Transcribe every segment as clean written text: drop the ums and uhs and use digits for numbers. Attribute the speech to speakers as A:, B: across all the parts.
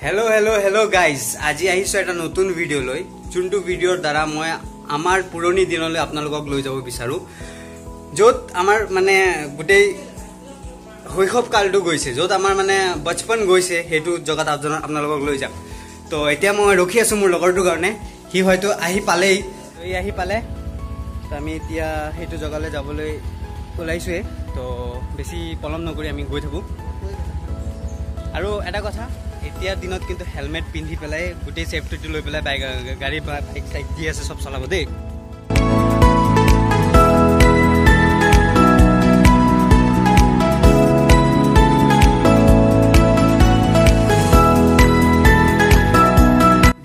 A: Hello hello hello guys आज आहिছো এটা নতুন ভিডিও লৈ যোনটো ভিডিওৰ দ্বাৰা মই আমাৰ পুৰণি দিনলৈ আপোনালোকক লৈ যাব বিচাৰো যত আমাৰ মানে গুটেই হৈখব কালটো গৈছে যত আমাৰ মানে বচপন গৈছে হেতু জগত আপোনালোকক লৈ যাম তো এতিয়া মই ৰখি আছো মোৰ লগৰটো কাৰণে হি হয়তো আহি পালেই এই আহি পালে তো আমি এতিয়া হেতু জগালে যাবলৈ ওলাইছোৱে তো বেছি পলম নকৰি আমি গৈ থাকো আৰু এটা কথা এতিয়া দিনত কিন্তু হেলমেট পিন্ধি পেলাই গুটেই সেফটিটো লৈ পেলাই বাইক গাড়ী বাইক সাইক দি আছে সব চলাব দেই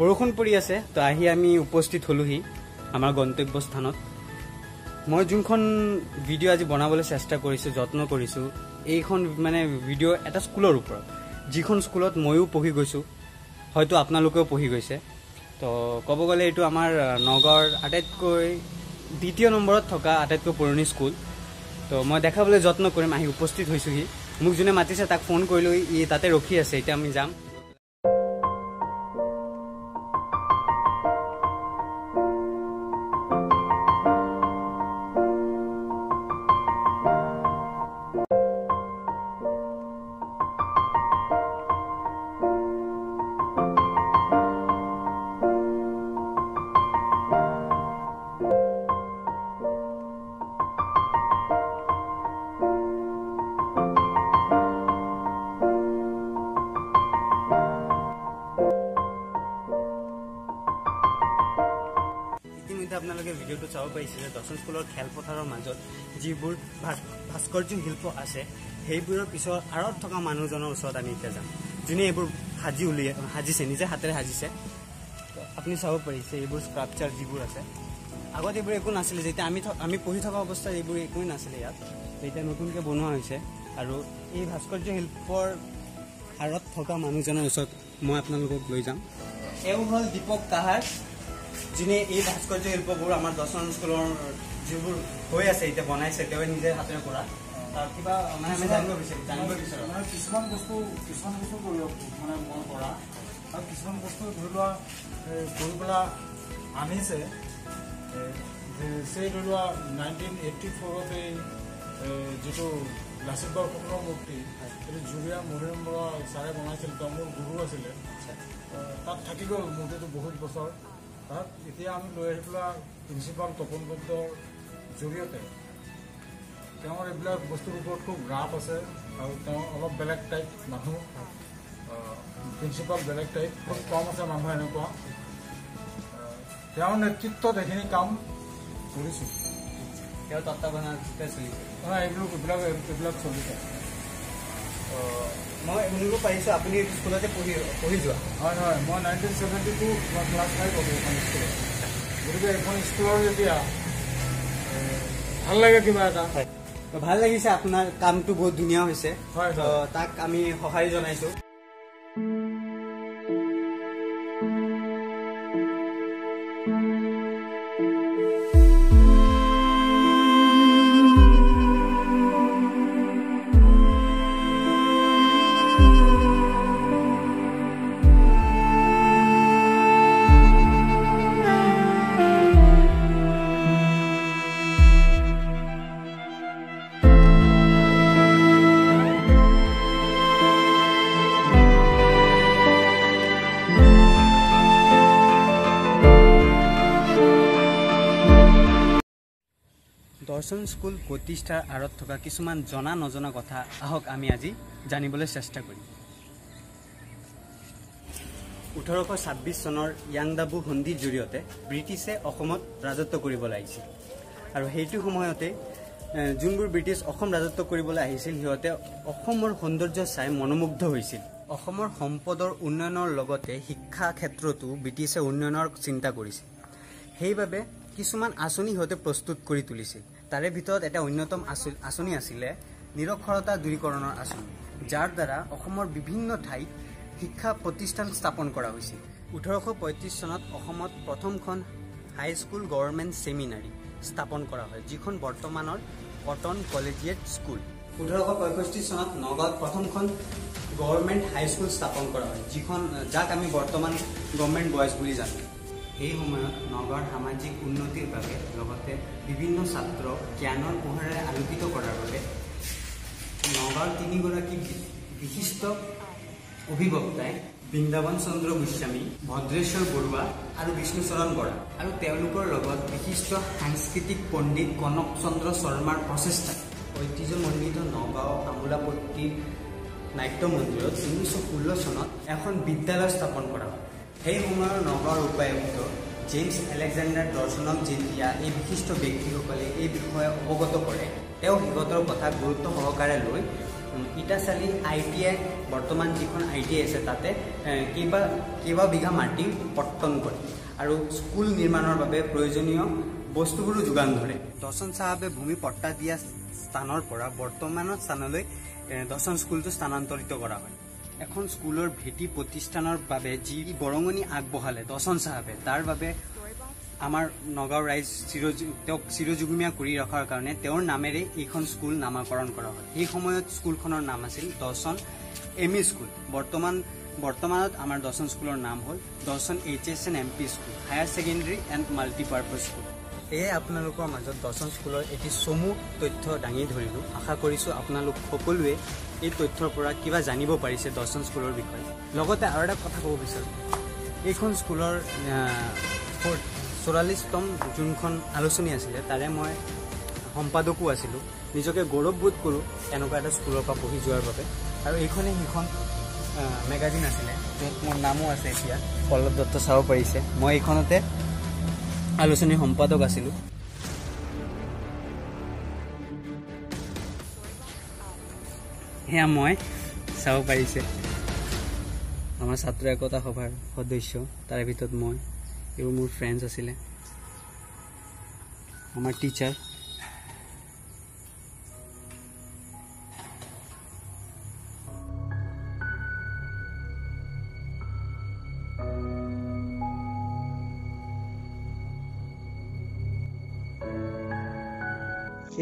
A: বৰষুণ পৰি আছে তো আহি আমি উপস্থিত হলুহি আমাৰ গন্তব্য স্থানত মই যোনখন ভিডিও আজি বনাবলৈ চেষ্টা কৰিছো যত্ন কৰিছো এইখন মানে ভিডিও এটা স্কুলৰ ওপৰত যিখন স্কুলত ময়ো পঢ়ি গৈছো হয়তো আপোনালোকেও পঢ়ি গৈছে তো ক'ব গ'লে এইটো আমাৰ নগৰ আটাইতকৈ দ্বিতীয় নম্বৰত থকা আটাইতকৈ পুৰণি স্কুল তো মই দেখাবলৈ যত্ন কৰিম আহি উপস্থিত হৈছোহি মোক যোনে মাতিছে তাক ফোন কৰিলো ই তাতে ৰখি আছে এতিয়া আমি যাম আপোনালোকে ভিডিওটো চাব পাইছে যে দৰ্শন স্কুলৰ খেলপথাৰৰ মাজত যিবোৰ ভাস্কৰ্য শিল্প আছে সেইবোৰৰ পিছৰ আৰত থকা মানুহজনৰ ওচৰত আমি এতিয়া যাম যোনে এইবোৰ সাজিছে নিজে হাতেৰে সাজিছে আপুনি চাব পাৰিছে এইবোৰ স্ক্ৰাপচাৰ যিবোৰ আছে আগত এইবোৰ একো নাছিলে যেতিয়া আমি পঢ়ি থকা অৱস্থাত এইবোৰ একোই নাছিলে ইয়াত এতিয়া নতুনকৈ বনোৱা হৈছে আৰু এই ভাস্কৰ্য শিল্পৰ আৰত থকা মানুহজনৰ ওচৰত মই আপোনালোকক লৈ যাম এওঁ হ'ল দীপক কাহাৰ যিনে এই ভাস্কৰ্য শিল্পবোৰ আমাৰ দৰ্শন স্কুলৰ যিবোৰ হৈ আছে এতিয়া বনাইছে তেওঁ নিজে হাতেৰে কৰা তাৰ কিবা মানে আমি জানিব বিচাৰো
B: মানে কিছুমান বস্তু মানে মই কৰা আৰু কিছুমান বস্তু ধৰি লোৱা কৰি পেলাই আনিছে সেই ধৰি লোৱা 1984ত যিটো লাচিত বৰফুকনৰ মূৰ্তি সেইটো জুৰীয়া মৰিয়ম বৰা ছাৰে বনাইছিল তেওঁ মোৰ গুৰু আছিলে তাত থাকি গ'ল মূৰ্তিটো বহুত বছৰ তাত এতিয়া আমি লৈ আহি পেলাই প্ৰিন্সিপাল তপন দত্তৰ জৰিয়তে তেওঁৰ এইবিলাক বস্তুৰ ওপৰত খুব ৰাপ আছে আৰু তেওঁ অলপ বেলেগ টাইপ মানুহ প্ৰিন্সিপাল বেলেগ টাইপ খুব কম আছে মানুহ এনেকুৱা তেওঁৰ নেতৃত্বত এইখিনি কাম কৰিছোঁ
A: তেওঁ তত্বাৱধানতে চলিছে
B: এইবিলাক চলিছে
A: মই শুনিব পাৰিছোঁ আপুনি এইটো স্কুলতে পঢ়ি যোৱা
B: হয় হয় মই 1972 ক্লাছ 5 পঢ়ি এখন স্কুলত গতিকে এখন স্কুলৰ যেতিয়া ভাল লাগে কিবা এটা
A: ভাল লাগিছে আপোনাৰ কামটো বহুত ধুনীয়া হৈছে
B: হয়
A: তাক আমি সহায় জনাইছোঁ দৰ্শন স্কুল প্ৰতিষ্ঠাৰ আঁৰত থকা কিছুমান জনা নজনা কথা আহক আমি আজি জানিবলৈ চেষ্টা কৰিম 1826 চনৰ ইয়াংদাবু সন্ধিৰ জৰিয়তে ব্ৰিটিছে অসমত ৰাজত্ব কৰিবলৈ আহিছিল আৰু সেইটো সময়তে যোনবোৰ ব্ৰিটিছ অসম ৰাজত্ব কৰিবলৈ আহিছিল সিহঁতে অসমৰ সৌন্দৰ্য চাই মনোমুগ্ধ হৈছিল অসমৰ সম্পদৰ উন্নয়নৰ লগতে শিক্ষা ক্ষেত্ৰতো ব্ৰিটিছে উন্নয়নৰ চিন্তা কৰিছিল সেইবাবে কিছুমান আঁচনি সিহঁতে প্ৰস্তুত কৰি তুলিছিল তাৰে ভিতৰত এটা অন্যতম আঁচনি আছিলে নিৰক্ষৰতা দূৰীকৰণৰ আঁচনি যাৰ দ্বাৰা অসমৰ বিভিন্ন ঠাইত শিক্ষা প্ৰতিষ্ঠান স্থাপন কৰা হৈছিল 1835 চনত অসমত প্ৰথমখন হাই স্কুল গভৰ্ণমেণ্ট সেমিনাৰী স্থাপন কৰা হয় যিখন বৰ্তমানৰ কটন কলেজিয়েট স্কুল 1865 চনত নগাঁৱত প্ৰথমখন গভৰ্ণমেণ্ট হাইস্কুল স্থাপন কৰা হয়, যাক আমি বৰ্তমান গভৰ্ণমেণ্ট বইজ বুলি জানো। এই সময়ত নগাঁৱৰ সামাজিক উন্নতিৰ বাবে লগতে বিভিন্ন ছাত্ৰক জ্ঞানৰ পোহৰেৰে আলোকিত কৰাৰ বাবে নগাঁৱৰ 3গৰাকী বিশিষ্ট অভিবক্তাই বৃন্দাবন চন্দ্ৰ গোস্বামী, ভদ্ৰেশ্বৰ বৰুৱা আৰু বিষ্ণুচৰণ বৰা আৰু তেওঁলোকৰ লগত বিশিষ্ট সাংস্কৃতিক পণ্ডিত কনক চন্দ্ৰ শৰ্মাৰ প্ৰচেষ্টাত ঐতিহ্যমণ্ডিত নগাঁও আমোলাপট্টি নাট্য মন্দিৰত 1916 চনত এখন বিদ্যালয় স্থাপন কৰা হয়। সেই সময়ৰ নগাঁৱৰ উপায়ুক্ত জেমছ এলেকজেণ্ডাৰ দৰ্শনক যেতিয়া এই বিশিষ্ট ব্যক্তিসকলে এই বিষয়ে অৱগত কৰে, তেওঁ সিহঁতৰ কথা গুৰুত্ব সহকাৰে লৈ ইটাচালি ITI, বৰ্তমান যিখন ITI আছে তাতে কেইবা বিঘা মাটি পট্টন কৰে আৰু স্কুল নিৰ্মাণৰ বাবে প্ৰয়োজনীয় বস্তুবোৰো যোগান ধৰে। দৰ্শন চাহাবে ভূমি পট্টা দিয়া স্থানৰ পৰা বৰ্তমানৰ স্থানলৈ দৰ্শন স্কুলটো স্থানান্তৰিত কৰা হয়। এখন স্কুলৰ ভেটি প্ৰতিষ্ঠানৰ বাবে যি বৰঙণি আগবঢ়ালে দৰ্শন চাহাবে, তাৰ বাবে আমাৰ নগাঁও ৰাইজ তেওঁক চিৰযুগমীয়া কৰি ৰখাৰ কাৰণে তেওঁৰ নামেৰে এইখন স্কুল নামাকৰণ কৰা হয়। সেই সময়ত স্কুলখনৰ নাম আছিল দৰ্শন ME স্কুল। বৰ্তমানত আমাৰ দৰ্শন স্কুলৰ নাম হ'ল দৰ্শন HSN MP school, higher secondary and multipurpose school. এয়ে আপোনালোকৰ মাজত দৰ্শন স্কুলৰ এটি চমু তথ্য দাঙি ধৰিলোঁ। আশা কৰিছোঁ আপোনালোক সকলোৱে এই তথ্যৰ পৰা কিবা জানিব পাৰিছে দৰ্শন স্কুলৰ বিষয়ে। লগতে আৰু এটা কথা ক'ব বিচাৰোঁ, এইখন স্কুলৰ 44তম যোনখন আলোচনী আছিলে তাৰে মই সম্পাদকো আছিলোঁ। নিজকে গৌৰৱবোধ কৰোঁ এনেকুৱা এটা স্কুলৰ পৰা পঢ়ি যোৱাৰ বাবে। আৰু এইখনেই সেইখন মেগাজিন আছিলে য'ত মোৰ নামো আছে, এতিয়া পল্লৱ দত্ত চাব পাৰিছে। মই এইখনতে আলোচনীৰ সম্পাদক আছিলোঁ। সেয়া মই চাব পাৰিছে আমাৰ ছাত্ৰ একতা সভাৰ সদস্য, তাৰে ভিতৰত মই, এইবোৰ মোৰ ফ্ৰেণ্ডছ আছিলে, আমাৰ টিচাৰ।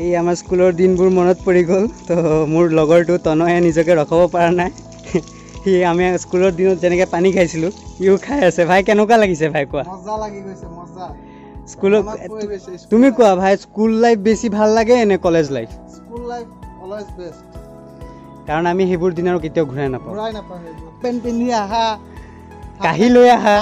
A: এই আমাৰ স্কুলৰ দিনবোৰ মনত পৰি গ'ল। তো মোৰ লগৰটো তনয়ে নিজকে ৰখাব পৰা নাই। সি আমি স্কুলৰ দিনত যেনেকৈ পানী খাইছিলোঁ সিও খাই আছে। ভাই কেনেকুৱা লাগিছে ভাই কোৱা?
B: মজা লাগি গৈছে, মজা।
A: স্কুলত তুমি কোৱা ভাই, স্কুল লাইফ বেছি ভাল লাগে নে college life?
B: School life always best,
A: কাৰণ আমি সেইবোৰ দিন আৰু কেতিয়াও ঘূৰাই নাপাওঁ।
B: পেন পিন্ধি আহা,
A: কাঢ়ি লৈ আহা,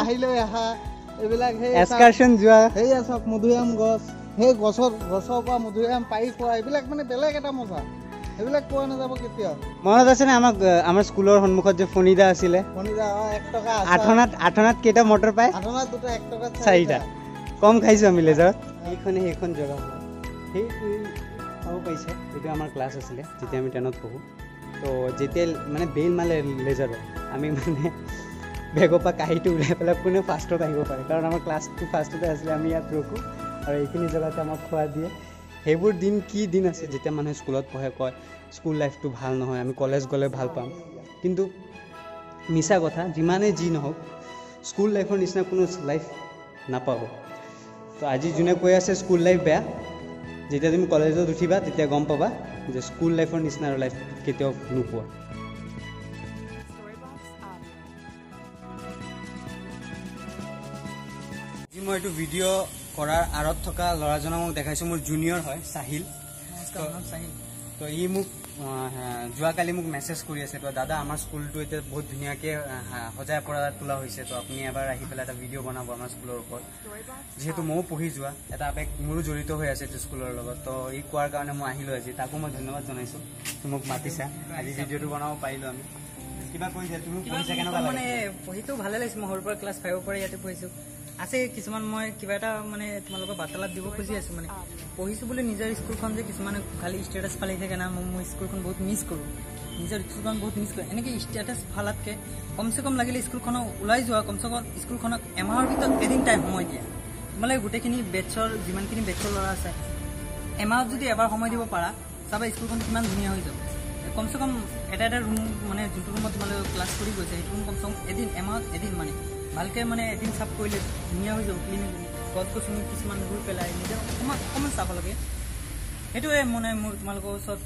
B: এইবিলাক
A: এক্সকাৰচন যোৱা,
B: সেই চব মধুৰিআম গছ, সেই গছৰ পৰা মধুৰিআম পাৰি খোৱা, এইবিলাক মানে বেলেগ এটা মজা। এইবিলাক পোৱা নাযাব কেতিয়াও। মনত
A: আছেনে আমাৰ স্কুলৰ সন্মুখত যে ফণিদা আছিলে?
B: 1 টকা
A: আঠনাত কেইটা মটৰ পায়?
B: আঠনাত দুটা, 1 টকাত
A: 4টা। কম খাইছোঁ আমি লেজাৰত। সেইখন জেগা সেইটো চাব পাৰিছে। এইটো আমাৰ ক্লাছ আছিলে যেতিয়া আমি 10ত পঢ়োঁ। তো যেতিয়া মানে বেইল মালে লেজাৰত, আমি মানে বেগৰ পৰা কাঁহীটো ওলাই পেলাই কোনে ফাৰ্ষ্টত আহিব পাৰে, কাৰণ আমাৰ ক্লাছটো ফাৰ্ষ্টতে আছিলে। আমি ইয়াত ৰখোঁ আৰু এইখিনি জেগাতে আমাক খোৱা দিয়ে। সেইবোৰ দিন কি দিন আছে, যেতিয়া মানুহে স্কুলত পঢ়ে কয় স্কুল লাইফটো ভাল নহয়, আমি কলেজ গ'লে ভাল পাম। কিন্তু মিছা কথা, যিমানেই যি নহওক স্কুল লাইফৰ নিচিনা কোনো লাইফ নাপাব। তো আজি যোনে কৈ আছে স্কুল লাইফ বেয়া, যেতিয়া তুমি কলেজত উঠিবা তেতিয়া গম পাবা যে স্কুল লাইফৰ নিচিনা আৰু লাইফ কেতিয়াও নোপোৱা। আজি মই এইটো ভিডিঅ' কৰাৰ আঁৰত থকা ল'ৰাজনক মোক দেখাইছোঁ। মোৰ জুনিয়ৰ হয়, চাহিল। তো ই মোক যোৱাকালি মোক মেছেজ কৰি আছে, তো দাদা আমাৰ স্কুলটো এতিয়া বহুত ধুনীয়াকৈ সজাই পৰা তোলা হৈছে, তো আপুনি এবাৰ আহি পেলাই এটা ভিডিঅ' বনাব আমাৰ স্কুলৰ ওপৰত। যিহেতু ময়ো পঢ়ি যোৱা, এটা আৱেগ মোৰো জড়িত হৈ আছে এইটো স্কুলৰ লগত। তো ই কোৱাৰ কাৰণে মই আহিলোঁ আজি, তাকো মই ধন্যবাদ জনাইছোঁ। মোক মাতিছা, আজি ভিডিঅ'টো বনাব পাৰিলোঁ আমি। কিবা কৈছা তুমি? পঢ়িছা কেনেকুৱা
C: মানে? পঢ়িতো ভালে লাগিছে। মই সৰুৰ পৰা ক্লাছ 5ৰ পৰা ইয়াতে পঢ়িছোঁ। আছে কিছুমান মই কিবা এটা মানে তোমালোকৰ বাৰ্তালাপ দিব খুজি আছোঁ। মানে পঢ়িছোঁ বুলি নিজৰ স্কুলখন যে কিছুমানে খালি ষ্টেটাছ ফালি থাকে না, মই স্কুলখন বহুত মিছ কৰোঁ। নিজৰ স্কুলখন বহুত মিছ কৰোঁ। এনেকৈ ষ্টেটাছ ফালাতকৈ কমচে কম লাগিলে স্কুলখনক ওলাই যোৱা, কমচে কম স্কুলখনক এমাহৰ ভিতৰত এদিন টাইম সময় দিয়া। তোমালোকে গোটেইখিনি বেটছৰ যিমানখিনি বেটছৰ ল'ৰা আছে, এমাহত যদি এবাৰ সময় দিব পাৰা, চাবা স্কুলখন কিমান ধুনীয়া হৈ যাব। কমচে কম এটা ৰুম, মানে যোনটো ৰুমত তোমালোকে ক্লাছ কৰি গৈছে সেইটো ৰুম কমচে কম এদিন, এমাহত এদিন মানে ভালকৈ মানে এদিন চাফ কৰিলে ধুনীয়া হৈ যাব। ক্লিন গছ গছনি কিছুমান ৰুই পেলাই নিজৰ অকণমান চাব লাগে। সেইটোৱে মানে মোৰ তোমালোকৰ ওচৰত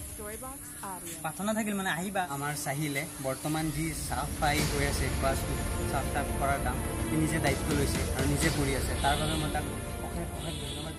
C: প্ৰাৰ্থনা থাকিল মানে আহিবা।
A: আমাৰ চাহিলে বৰ্তমান যি চাফাই হৈ আছে ক্লাছটো চাফ টাফ কৰাৰ কাম সি নিজে দায়িত্ব লৈছে আৰু নিজে কৰি আছে, তাৰ বাবে মই তাক অশেষ অশেষ ধন্যবাদ